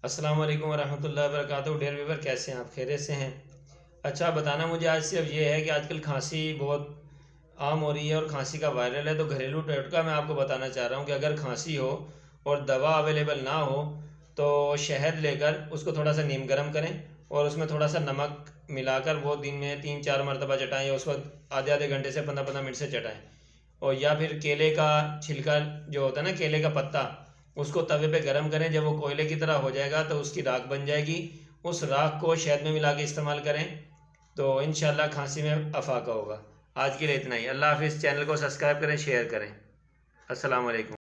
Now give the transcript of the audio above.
अस्सलाम वालेकुम वरहमतुल्लाहि वबरकातुहू। डियर व्यूवर, कैसे हैं आप? खैरियत से हैं? अच्छा, बताना मुझे आज सिर्फ ये है कि आजकल खांसी बहुत आम हो रही है और खांसी का वायरल है, तो घरेलू टोटका मैं आपको बताना चाह रहा हूँ कि अगर खांसी हो और दवा अवेलेबल ना हो तो शहद लेकर उसको थोड़ा सा नीम गर्म करें और उसमें थोड़ा सा नमक मिलाकर वो दिन में 3-4 मरतबा चटाएं, या उस वक्त आधे आधे घंटे से 15-15 मिनट से चटाएं। और या फिर केले का छिलका जो होता है ना, केले का पत्ता, उसको तवे पे गरम करें। जब वो कोयले की तरह हो जाएगा तो उसकी राख बन जाएगी। उस राख को शहद में मिला के इस्तेमाल करें तो इंशाल्लाह खांसी में अफाका होगा। आज के लिए इतना ही। अल्लाह हाफिज़। चैनल को सब्सक्राइब करें, शेयर करें। अस्सलाम वालेकुम।